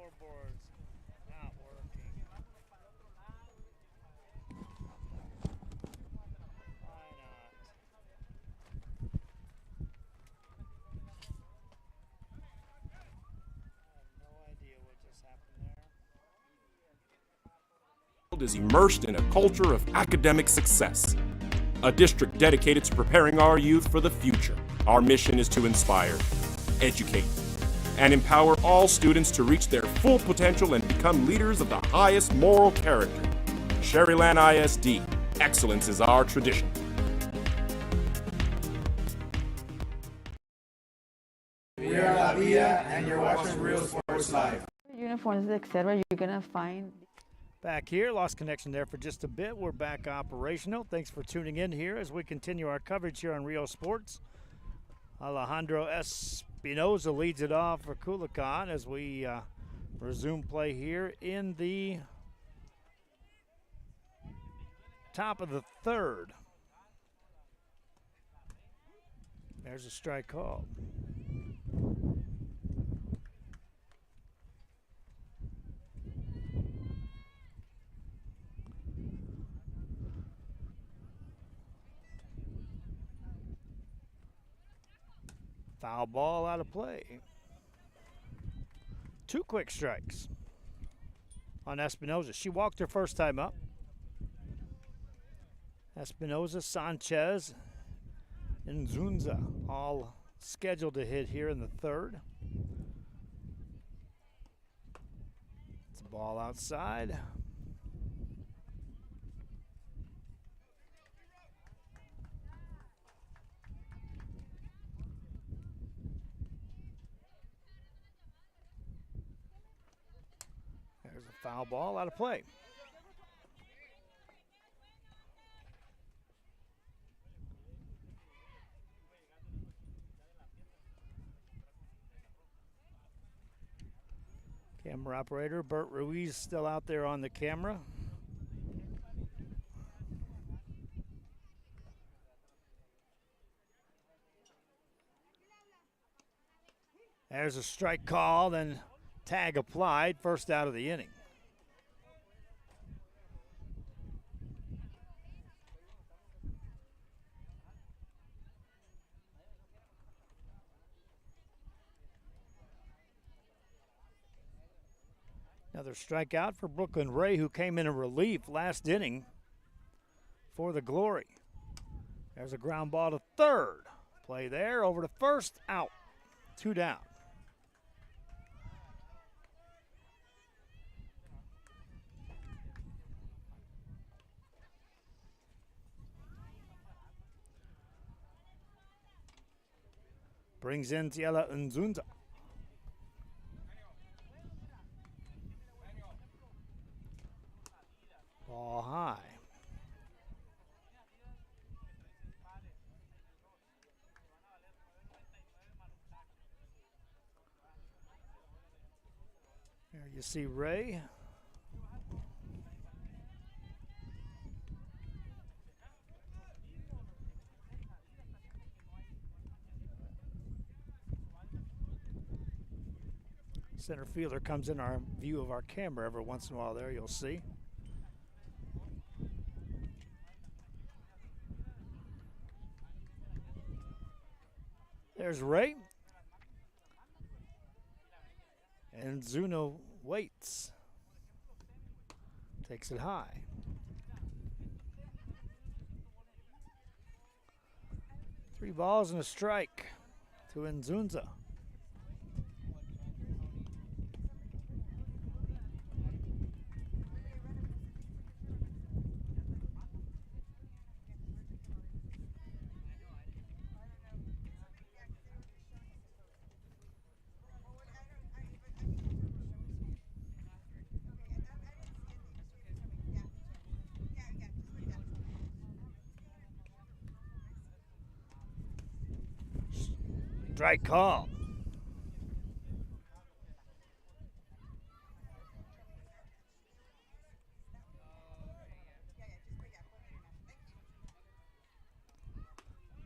scoreboard's not working. Why not? I have no idea what just happened there. Is immersed in a culture of academic success. A district dedicated to preparing our youth for the future. Our mission is to inspire, educate, and empower all students to reach their full potential and become leaders of the highest moral character. Sherryland ISD, excellence is our tradition. We are La Via, and you're watching Real Sports Live. Uniforms, etc. You're gonna find. Back here, lost connection there for just a bit. We're back operational. Thanks for tuning in here as we continue our coverage here on Rio Sports. Alejandro Espinoza leads it off for Culiacan as we resume play here in the top of the third. There's a strike call. Foul ball out of play. 2 quick strikes on Espinoza. She walked her first time up. Espinoza, Sanchez, and Zunza all scheduled to hit here in the third. It's a ball outside. There's a foul ball out of play. Camera operator Bert Ruiz still out there on the camera. There's a strike call, then tag applied, first out of the inning. Another strikeout for Brooklyn Ray, who came in relief last inning for the Glory. There's a ground ball to third. Play there, over to first, out. 2 down. Brings in Tiela Nzunza. Ball high. There you see Ray. Center fielder comes in our view of our camera every once in a while there, you'll see. There's Ray. And Zuno waits. Takes it high. Three balls and a strike to Nzunza. Strike call.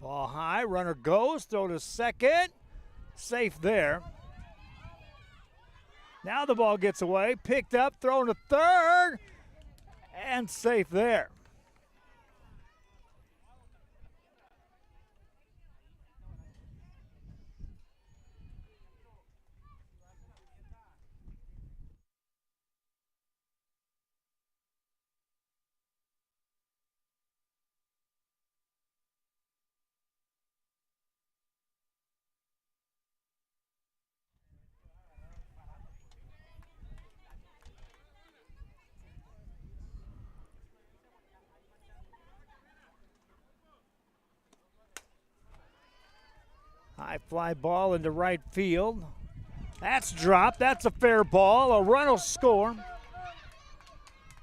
Ball high, runner goes, throw to second. Safe there. Now the ball gets away, picked up, thrown to third, and safe there. High fly ball into right field. That's dropped. That's a fair ball. A run will score.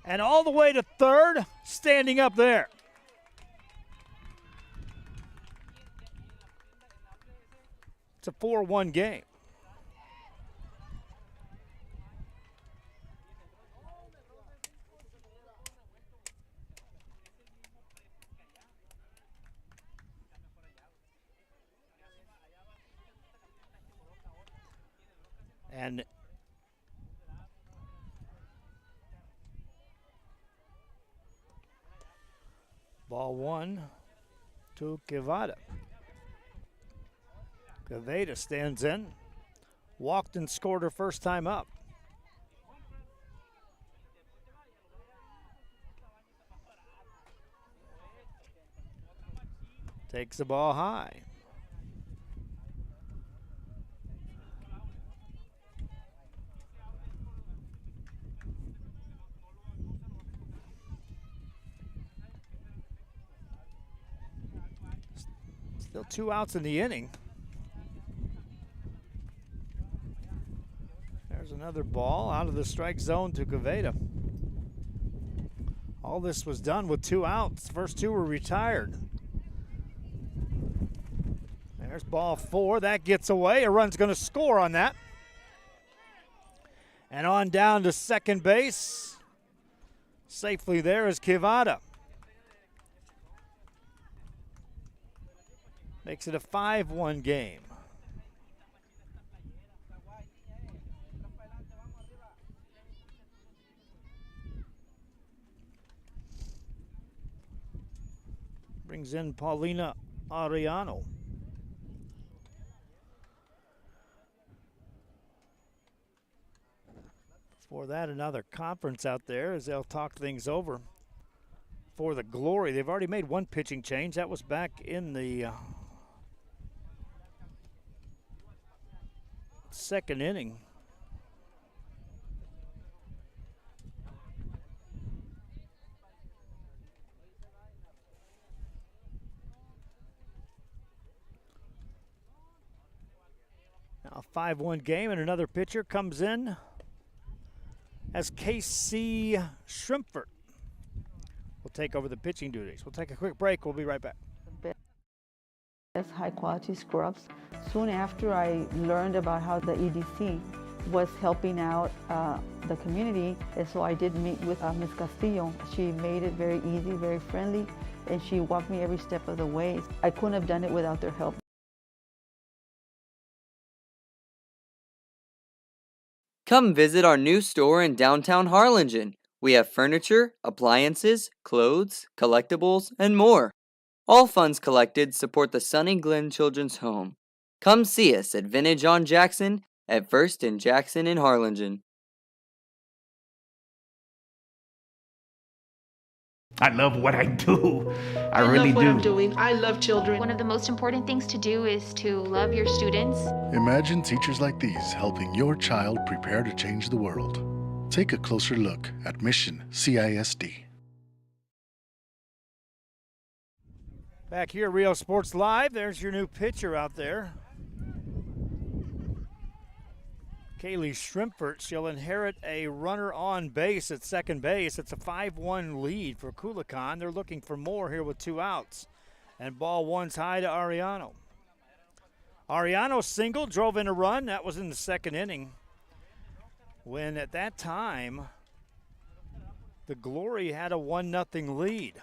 And all the way to third, standing up there. It's a 4-1 game. And ball one to Quivada. Quivada stands in, walked and scored her first time up. Takes the ball high. Still 2 outs in the inning. There's another ball out of the strike zone to Quivada. All this was done with 2 outs. First 2 were retired. There's ball 4. That gets away. A run's going to score on that. And on down to second base. Safely there is Quivada. Makes it a 5-1 game. Brings in Paulina Arellano. For that, another conference out there as they'll talk things over for the Glory. They've already made one pitching change. That was back in the second inning. Now a 5-1 game, and another pitcher comes in as Casey Shrimpford will take over the pitching duties. We'll take a quick break. We'll be right back. Best high quality scrubs. Soon after I learned about how the EDC was helping out the community, and so I did meet with Ms. Castillo. She made it very easy, very friendly, and she walked me every step of the way. I couldn't have done it without their help. Come visit our new store in downtown Harlingen. We have furniture, appliances, clothes, collectibles, and more. All funds collected support the Sunny Glen Children's Home. Come see us at Vintage on Jackson at First and Jackson in Harlingen. I love what I do. I really love what do. I'm doing. I love children. One of the most important things to do is to love your students. Imagine teachers like these helping your child prepare to change the world. Take a closer look at Mission CISD. Back here, Rio Sports Live. There's your new pitcher out there. Kaylee Shrimpford. She'll inherit a runner on base at second base. It's a 5-1 lead for Kulacon. They're looking for more here with 2 outs. And ball one's high to Arellano. Arellano single, drove in a run. That was in the second inning, when at that time the Glory had a 1-0 lead.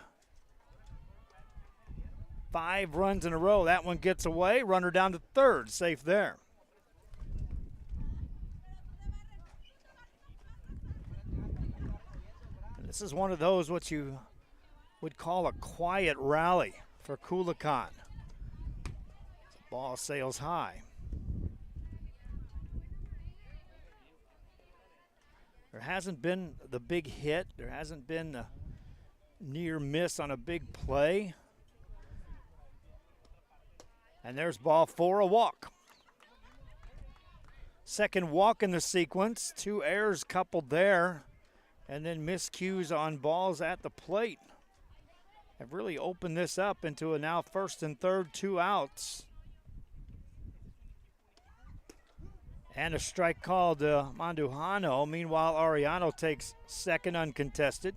5 runs in a row. That one gets away. Runner down to third. Safe there. This is one of those what you would call a quiet rally for Culiacan. The ball sails high. There hasn't been the big hit. There hasn't been the near miss on a big play. And there's ball 4, a walk. Second walk in the sequence, 2 errors coupled there, and then miscues on balls at the plate have really opened this up into a now first and third, 2 outs. And a strike called to Mandujano. Meanwhile, Ariano takes second uncontested.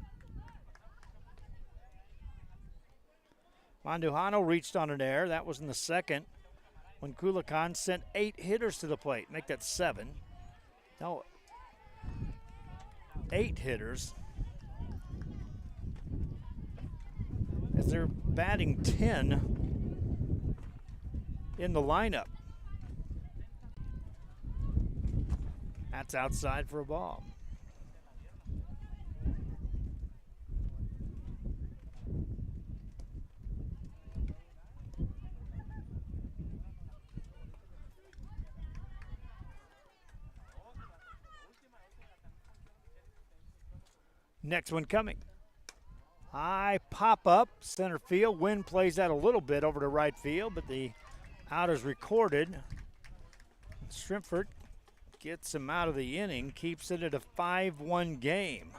Mandujano reached on an error. That was in the second when Kulacon sent 8 hitters to the plate. Make that 7. No, 8 hitters. As they're batting 10 in the lineup. That's outside for a ball. Next one coming. High pop up, center field. Wind plays that a little bit over to right field, but the out is recorded. Shrimpford gets him out of the inning, keeps it at a 5-1 game.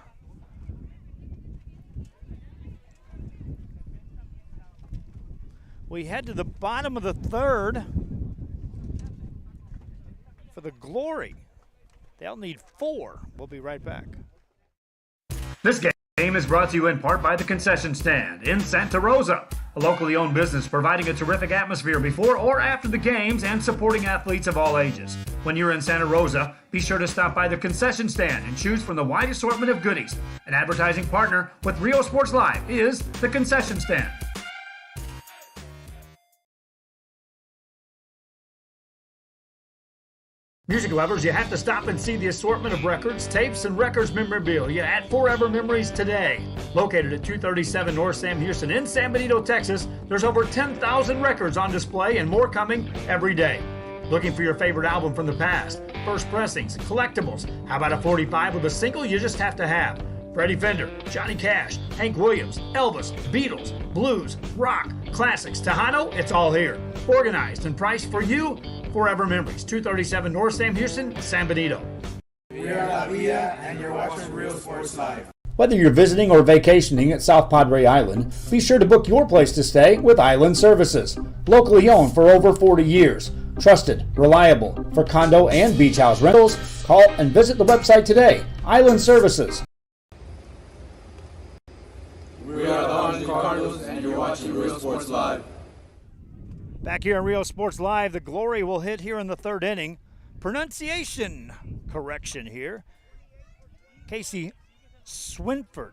We head to the bottom of the third for the Glory. They'll need 4. We'll be right back. This game is brought to you in part by the Concession Stand in Santa Rosa, a locally owned business providing a terrific atmosphere before or after the games and supporting athletes of all ages. When you're in Santa Rosa, be sure to stop by the Concession Stand and choose from the wide assortment of goodies. An advertising partner with Rio Sports Live is the Concession Stand. Music lovers, you have to stop and see the assortment of records, tapes, and records memorabilia at Forever Memories today. Located at 237 North Sam Houston in San Benito, Texas, there's over 10,000 records on display and more coming every day. Looking for your favorite album from the past, first pressings, collectibles? How about a 45 with a single you just have to have? Freddie Fender, Johnny Cash, Hank Williams, Elvis, Beatles, blues, rock, classics, Tejano, it's all here. Organized and priced for you. Forever Memories, 237 North Sam Houston, San Benito. We are La Villa, and you're watching Real Sports Live. Whether you're visiting or vacationing at South Padre Island, be sure to book your place to stay with Island Services. Locally owned for over 40 years. Trusted, reliable for condo and beach house rentals. Call and visit the website today. Island Services. We are the Orange Cardinals, and you're watching Real Sports Live. Back here on Real Sports Live, the Glory will hit here in the third inning. Pronunciation correction here. Casey Swinford,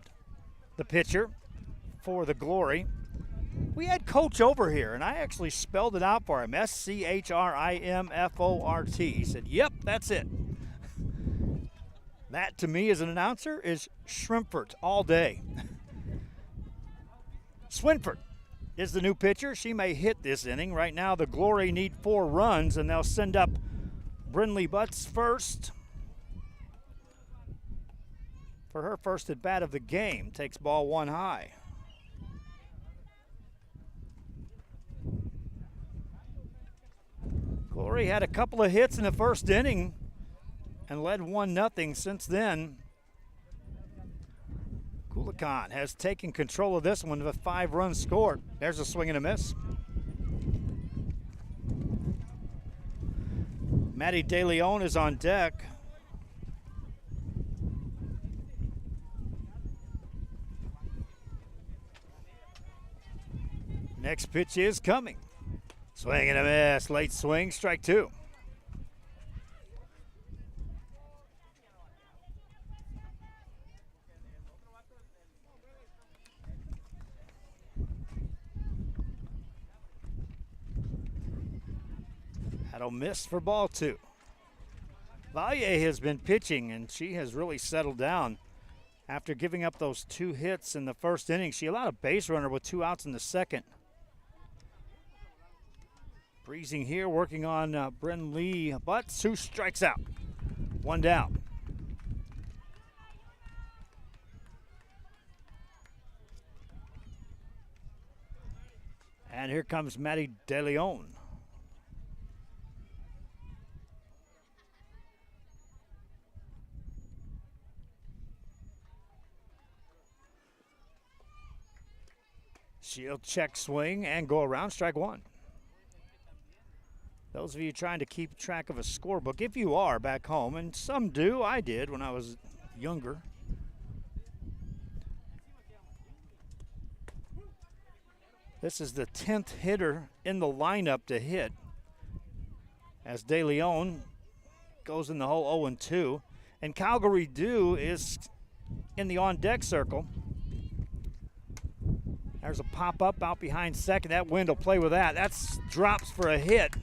the pitcher for the Glory. We had Coach over here, and I actually spelled it out for him, Schrimfort. He said, yep, that's it. That, to me, as an announcer, is Schrimfort all day. Swinford is the new pitcher. She may hit this inning. Right now, the Glory need 4 runs, and they'll send up Brindley Butts first. For her first at bat of the game, takes ball 1 high. Glory had a couple of hits in the first inning and led 1-0 since then. Kulacon has taken control of this one with a 5-run score. There's a swing and a miss. Matty De Leon is on deck. Next pitch is coming. Swing and a miss. Late swing, strike 2. That'll miss for ball 2. Valle has been pitching, and she has really settled down After giving up those 2 hits in the first inning, she allowed a base runner with 2 outs in the second. Breezing here, working on Bren Lee Butts, who strikes out. 1 down. And here comes Maddie DeLeon. She'll check swing and go around, strike 1. Those of you trying to keep track of a scorebook, if you are back home, and some do, I did when I was younger. This is the 10th hitter in the lineup to hit, as De Leon goes in the hole 0-2. And Calgary Dew is in the on-deck circle. There's a pop-up out behind second. That wind will play with that. That's drops for a hit.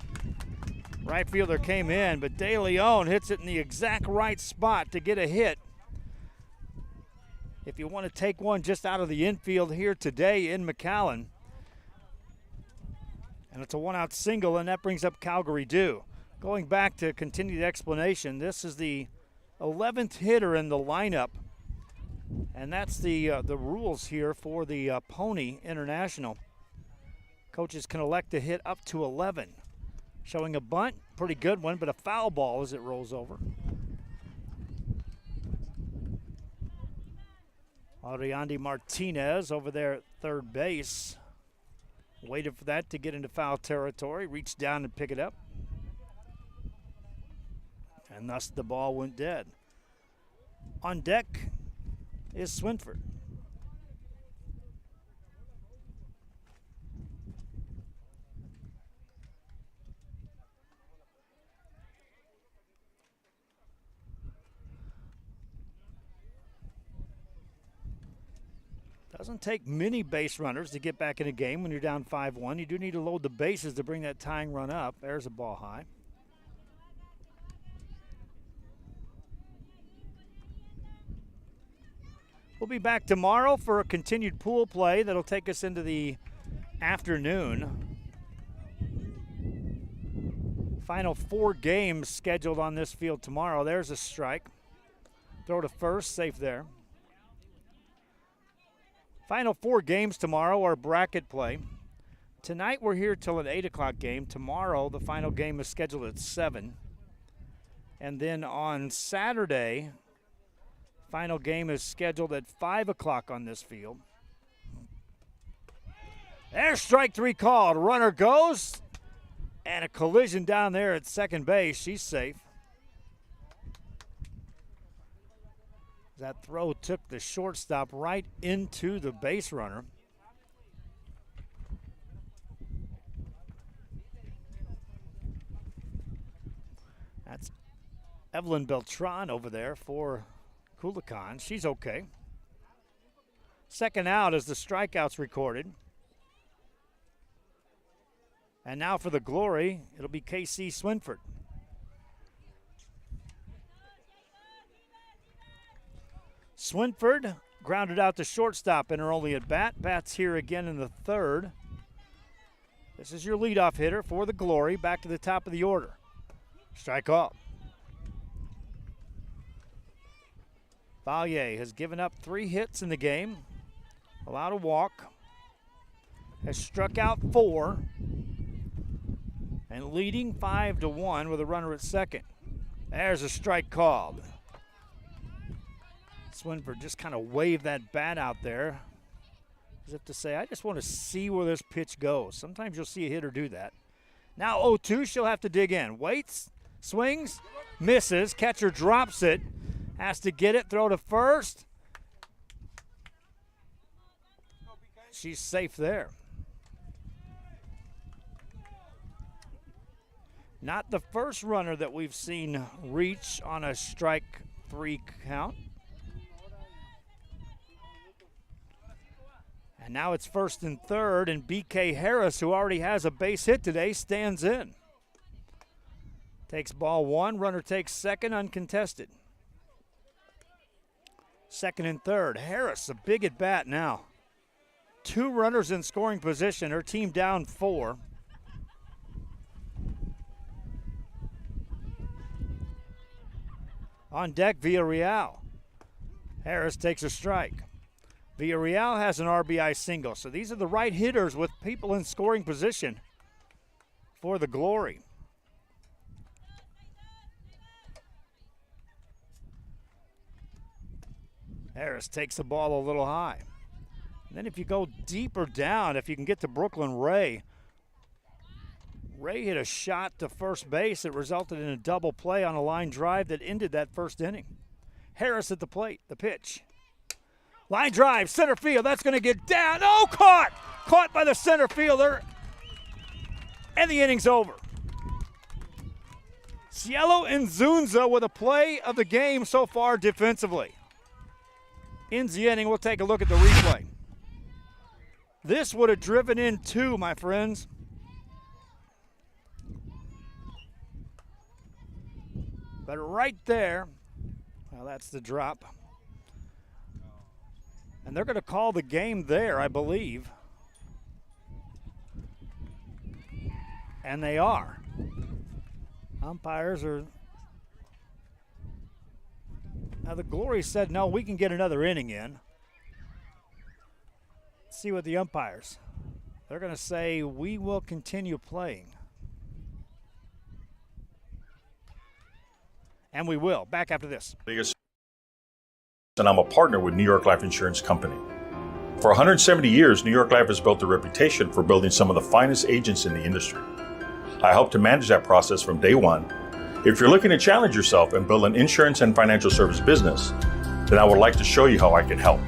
Right fielder came in, but De Leon hits it in the exact right spot to get a hit. If you want to take one just out of the infield here today in McAllen. And it's a 1-out single, and that brings up Calgary Dew. Going back to continue the explanation, this is the 11th hitter in the lineup. And that's the rules here for the Pony International. Coaches can elect to hit up to 11. Showing a bunt, pretty good one, but a foul ball as it rolls over. Ariandi Martinez over there at third base. Waited for that to get into foul territory, reached down and pick it up. And thus the ball went dead. On deck is Swinford. Doesn't take many base runners to get back in a game when you're down 5-1. You do need to load the bases to bring that tying run up. There's a ball high. We'll be back tomorrow for a continued pool play that'll take us into the afternoon. Final 4 games scheduled on this field tomorrow. There's a strike. Throw to first, safe there. Final 4 games tomorrow are bracket play. Tonight we're here till an 8 o'clock game. Tomorrow the final game is scheduled at 7. And then on Saturday, final game is scheduled at 5 o'clock on this field. There's strike 3 called. Runner goes. And a collision down there at second base. She's safe. That throw took the shortstop right into the base runner. That's Evelyn Beltran over there for Culiacan. She's okay. Second out as the strikeout's recorded. And now for the Glory, it'll be K.C. Swinford. Swinford grounded out to shortstop in her only at bat. Bats here again in the third. This is your leadoff hitter for the Glory. Back to the top of the order. Strike call. Vallier has given up 3 hits in the game. Allowed a walk. Has struck out 4. And leading 5-1 with a runner at second. There's a strike called. Swinford just kind of waved that bat out there as if to say, I just want to see where this pitch goes. Sometimes you'll see a hitter do that. Now 0-2, she'll have to dig in. Waits, swings, misses. Catcher drops it. Has to get it, throw to first. She's safe there. Not the first runner that we've seen reach on a strike 3 count. And now it's first and third, and B.K. Harris, who already has a base hit today, stands in. Takes ball 1, runner takes second, uncontested. Second and third. Harris, a big at bat now. 2 runners in scoring position. Her team down 4. On deck, Villarreal. Harris takes a strike. Villarreal has an RBI single. So these are the right hitters with people in scoring position for the Glory. Harris takes the ball a little high. And then if you go deeper down, if you can get to Brooklyn Ray hit a shot to first base that resulted in a double play on a line drive that ended that first inning. Harris at the plate, the pitch. Line drive, center field, that's going to get down. Oh, caught! Caught by the center fielder. And the inning's over. Cielo Nzunza with a play of the game so far defensively. Ends the inning. We'll take a look at the replay. This would have driven in 2, my friends. But right there, well, that's the drop. And they're going to call the game there, I believe. And they are. Umpires are. Now the Glory said, no, we can get another inning in. Let's see what the umpires. They're going to say, we will continue playing. And we will. Back after this. And I'm a partner with New York Life Insurance Company. For 170 years, New York Life has built a reputation for building some of the finest agents in the industry. I help to manage that process from day one. If you're looking to challenge yourself and build an insurance and financial service business, then I would like to show you how I can help.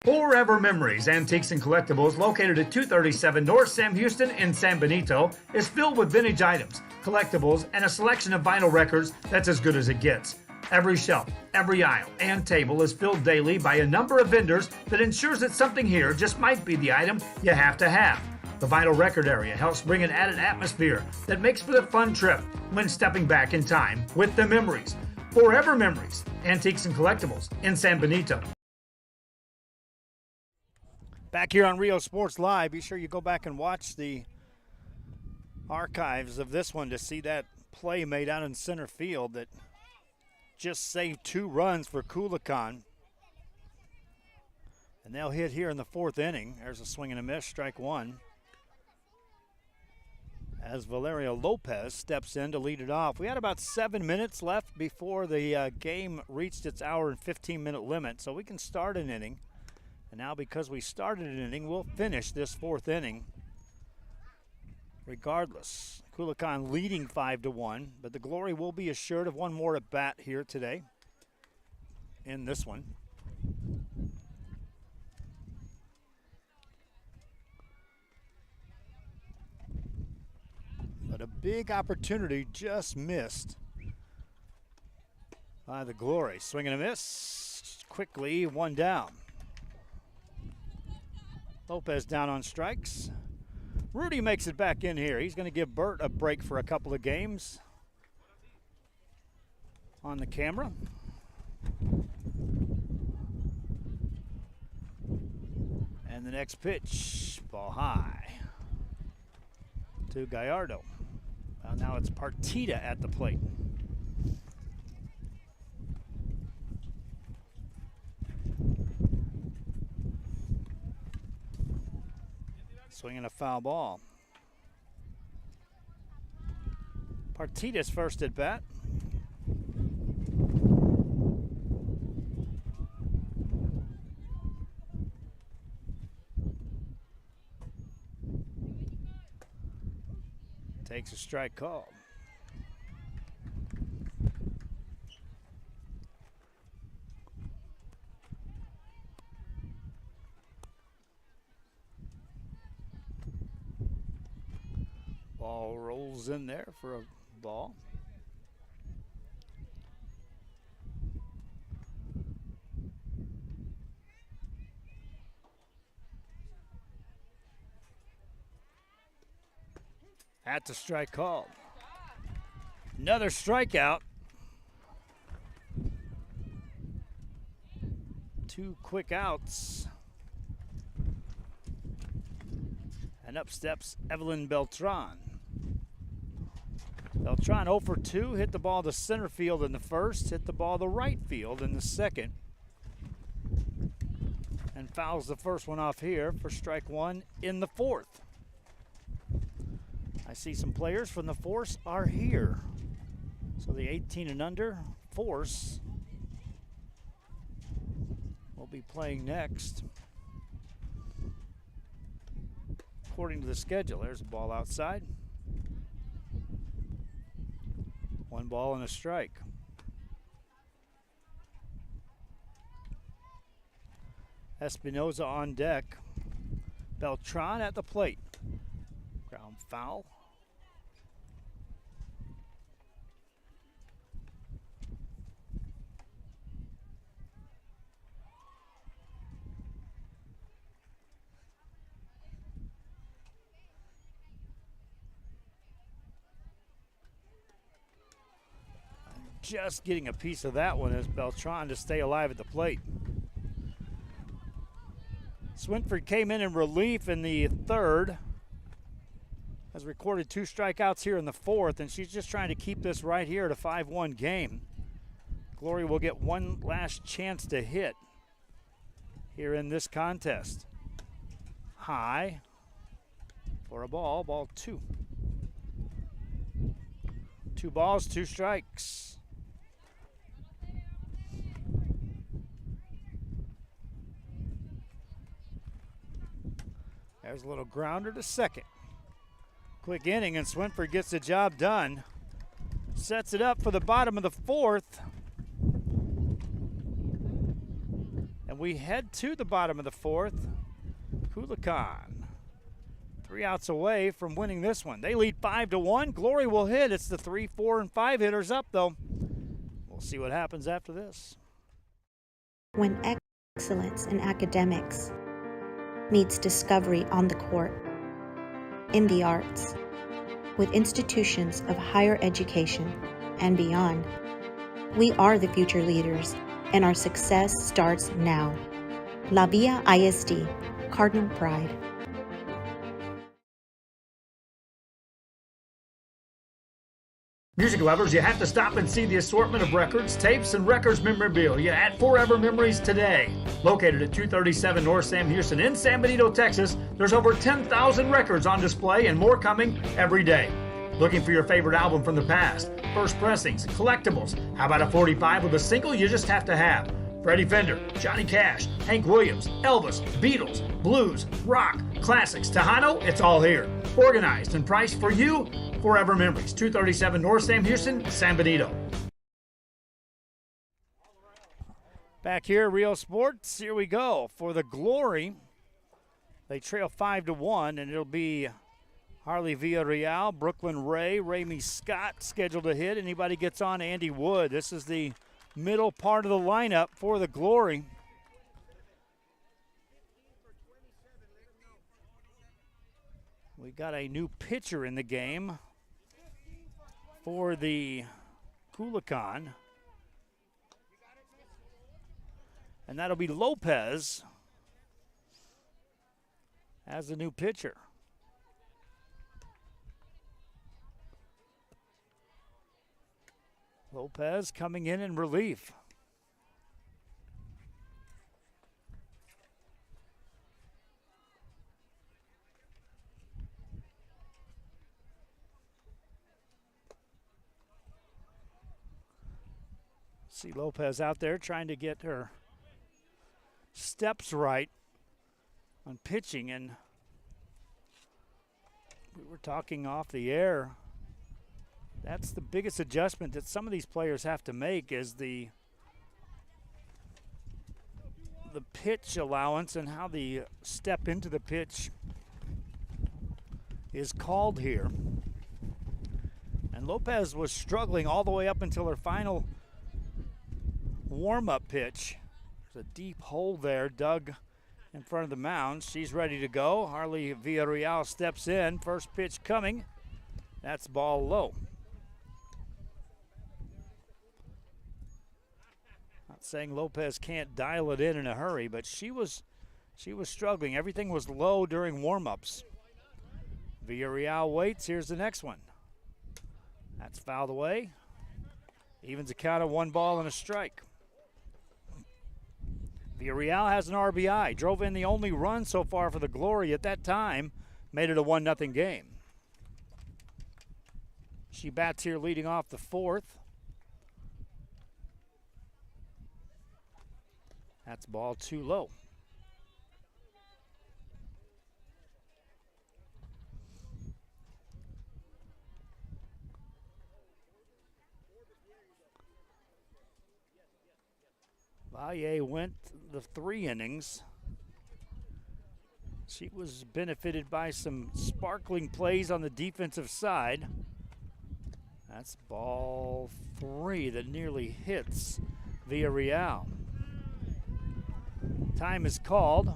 Forever Memories, Antiques and Collectibles, located at 237 North Sam Houston in San Benito, is filled with vintage items, collectibles, and a selection of vinyl records that's as good as it gets. Every shelf, every aisle, and table is filled daily by a number of vendors that ensures that something here just might be the item you have to have. The vinyl record area helps bring an added atmosphere that makes for the fun trip when stepping back in time with the memories. Forever Memories, Antiques and Collectibles in San Benito. Back here on Rio Sports Live, be sure you go back and watch the archives of this one to see that play made out in center field that just saved 2 runs for Culiacan. And they'll hit here in the 4th inning. There's a swing and a miss, strike 1. As Valeria Lopez steps in to lead it off. We had about 7 minutes left before the game reached its hour and 15-minute limit, so we can start an inning. And now because we started an inning, we'll finish this 4th inning regardless. Kulacon leading 5-1, but the Glory will be assured of one more at bat here today in this one. But a big opportunity just missed by the Glory. Swing and a miss. Quickly, 1 down. Lopez down on strikes. Rudy makes it back in here. He's going to give Bert a break for a couple of games on the camera. And the next pitch, ball high to Gallardo. Well, now it's Partita at the plate. Swinging a foul ball. Partita's first at bat. Takes a strike call. Ball rolls in there for a ball. At the strike called. Another strikeout. 2 quick outs. And up steps Evelyn Beltran. Beltran 0 for 2, hit the ball to center field in the first, hit the ball to right field in the second. And fouls the first one off here for strike 1 in the fourth. I see some players from the Force are here. So the 18 and under Force will be playing next. According to the schedule, there's a ball outside. 1 ball and a strike. Espinoza on deck. Beltran at the plate. Ground foul. Just getting a piece of that one as Beltran to stay alive at the plate. Swinford came in relief in the third. Has recorded 2 strikeouts here in the fourth, and she's just trying to keep this right here at a 5-1 game. Glory will get one last chance to hit here in this contest. High for a ball, ball 2. 2 balls, 2 strikes. There's a little grounder to second. Quick inning, and Swinford gets the job done. Sets it up for the bottom of the fourth. And we head to the bottom of the fourth. Kulacon, 3 outs away from winning this one. They lead 5-1. Glory will hit. It's the 3, 4, and 5 hitters up, though. We'll see what happens after this. When excellence in academics meets discovery on the court, in the arts, with institutions of higher education and beyond, we are the future leaders, and our success starts now. La Villa ISD, Cardinal Pride. Music lovers, you have to stop and see the assortment of records, tapes, and records memorabilia at Forever Memories today. Located at 237 North Sam Houston in San Benito, Texas, there's over 10,000 records on display and more coming every day. Looking for your favorite album from the past, first pressings, collectibles. How about a 45 with a single you just have to have? Freddie Fender, Johnny Cash, Hank Williams, Elvis, Beatles, blues, rock, classics, Tejano, it's all here. Organized and priced for you. Forever Memories, 237 North Sam Houston, San Benito. Back here, Real Sports, here we go. For the Glory, they trail 5-1, and it'll be Harley Villarreal, Brooklyn Ray, Ramey Scott scheduled to hit. Anybody gets on, Andy Wood. This is the middle part of the lineup for the Glory. We got a new pitcher in the game for the Kulacon. And that'll be Lopez as the new pitcher. Lopez coming in relief. See Lopez out there trying to get her steps right on pitching, and we were talking off the air. That's the biggest adjustment that some of these players have to make, is the pitch allowance and how the step into the pitch is called here. And Lopez was struggling all the way up until her final warm-up pitch. There's a deep hole there dug in front of the mound. She's ready to go. Harley Villarreal steps in. First pitch coming. That's ball low. Not saying Lopez can't dial it in a hurry, but she was struggling. Everything was low during warm-ups. Villarreal waits. Here's the next one. That's fouled away. Evens the count of 1 ball and a strike. Villarreal has an RBI. Drove in the only run so far for the Glory at that time. Made it a 1-0 game. She bats here leading off the 4th. That's ball too low. Valle went the 3 innings. She was benefited by some sparkling plays on the defensive side. That's ball 3 that nearly hits Villarreal. Time is called.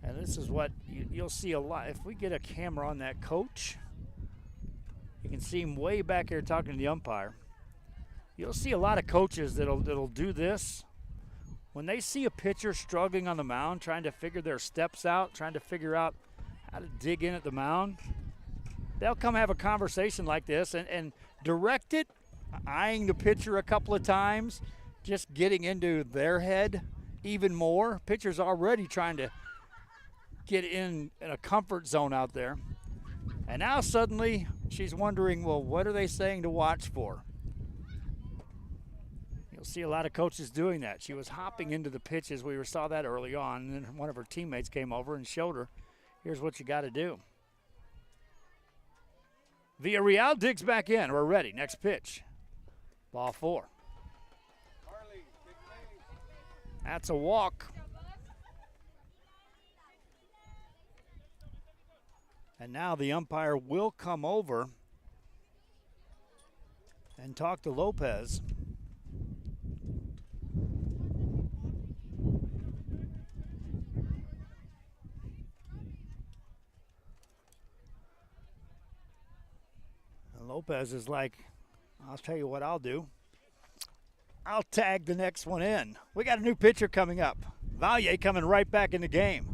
And this is what you'll see a lot. If we get a camera on that coach, you can see him way back here talking to the umpire. You'll see a lot of coaches that'll do this. When they see a pitcher struggling on the mound, trying to figure their steps out, trying to figure out how to dig in at the mound, they'll come have a conversation like this and direct it, eyeing the pitcher a couple of times, just getting into their head even more. Pitcher's already trying to get in a comfort zone out there. And now suddenly she's wondering, well, what are they saying to watch for? You'll see a lot of coaches doing that. She was hopping into the pitches. We saw that early on, and then one of her teammates came over and showed her, here's what you got to do. Villarreal digs back in. We're ready. Next pitch. Ball 4. That's a walk. And now the umpire will come over and talk to Lopez. And Lopez is like, I'll tell you what I'll do. I'll tag the next one in. We got a new pitcher coming up. Valle coming right back in the game.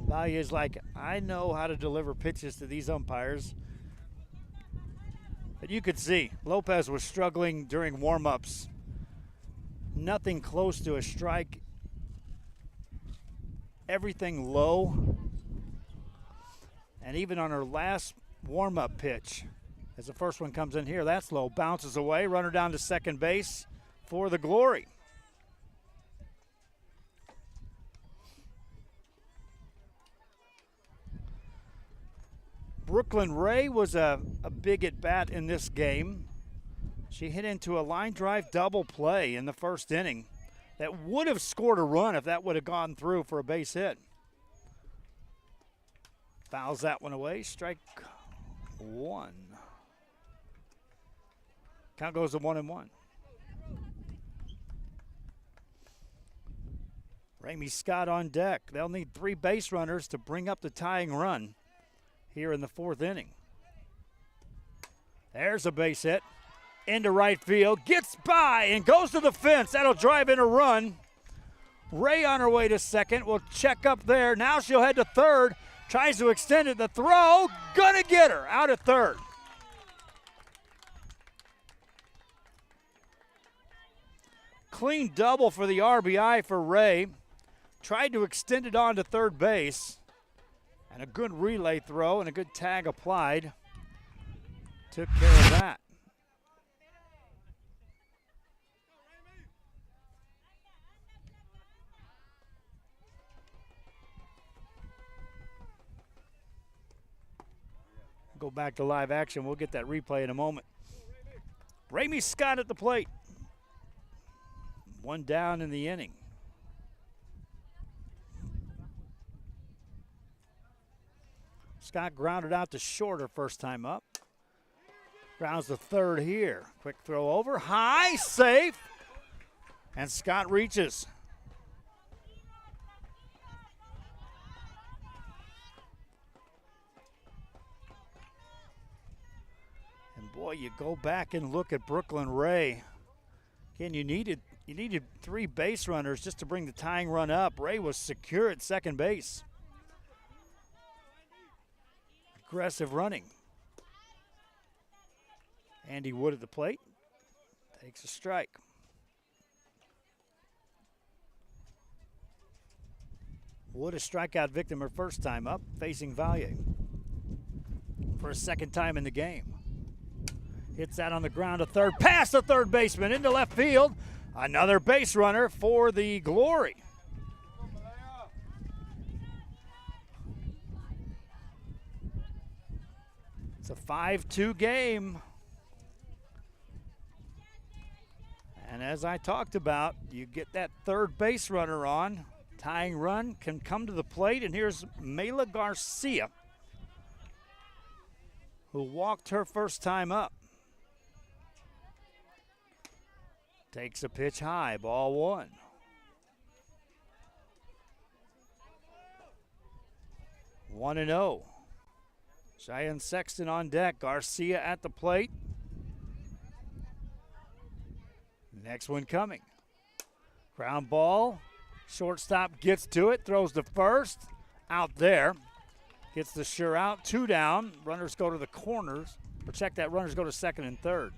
Valle is like, I know how to deliver pitches to these umpires. But you could see Lopez was struggling during warm-ups. Nothing close to a strike. Everything low. And even on her last warm-up pitch, as the first one comes in here, that's low. Bounces away, runner down to second base for the Glory. Brooklyn Ray was a big at-bat in this game. She hit into a line drive double play in the first inning that would have scored a run if that would have gone through for a base hit. Fouls that one away. Strike 1. Count goes to 1-1. Ramey Scott on deck. They'll need 3 base runners to bring up the tying run here in the 4th inning. There's a base hit into right field. Gets by and goes to the fence. That'll drive in a run. Ray on her way to second. Will check up there. Now she'll head to third. Tries to extend it. The throw. Gonna get her out at third. Clean double for the RBI for Ray. Tried to extend it on to third base. And a good relay throw and a good tag applied. Took care of that. Go back to live action. We'll get that replay in a moment. Ramey Scott at the plate. 1 down in the inning. Scott grounded out to short her first time up. Grounds the third here. Quick throw over, high, safe. And Scott reaches. And boy, you go back and look at Brooklyn Ray. Again, you needed 3 base runners just to bring the tying run up. Ray was secure at second base. Aggressive running. Andy Wood at the plate. Takes a strike. Wood a strikeout victim her first time up, facing Valier for a second time in the game. Hits that on the ground to third, past the third baseman into left field. Another base runner for the Glory. It's a 5-2 game. And as I talked about, you get that third base runner on. Tying run can come to the plate, and here's Mela Garcia, who walked her first time up. Takes a pitch high, ball 1. One and 0. Cheyenne Sexton on deck. Garcia at the plate. Next one coming. Ground ball. Shortstop gets to it, throws to first. Out there. Gets the sure out. 2 down. Runners go to the corners. Or check that, runners go to second and third.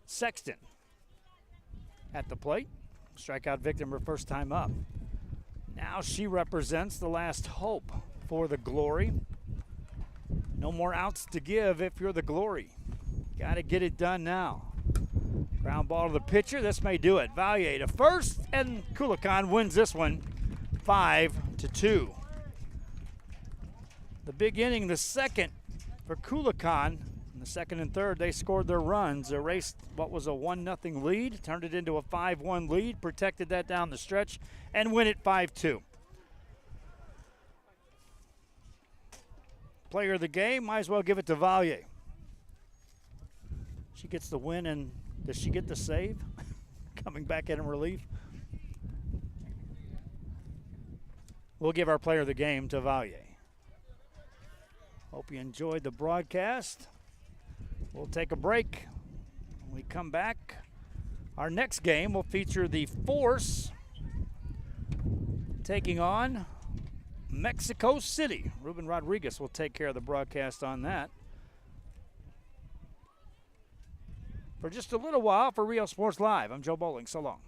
Sexton at the plate. Strikeout victim her first time up. Now she represents the last hope for the Glory. No more outs to give if you're the Glory. Got to get it done now. Ground ball to the pitcher. This may do it. Valier to first, and Kulacon wins this one 5-2. The big inning, the second for Kulacon. The second and third, they scored their runs, erased what was a 1-0 lead, turned it into a 5-1 lead, protected that down the stretch, and win it 5-2. Player of the game, might as well give it to Valier. She gets the win, and does she get the save? Coming back in relief. We'll give our player of the game to Valier. Hope you enjoyed the broadcast. We'll take a break. When we come back, our next game will feature the Force taking on Mexico City. Ruben Rodriguez will take care of the broadcast on that. For just a little while for Rio Sports Live, I'm Joe Bowling. So long.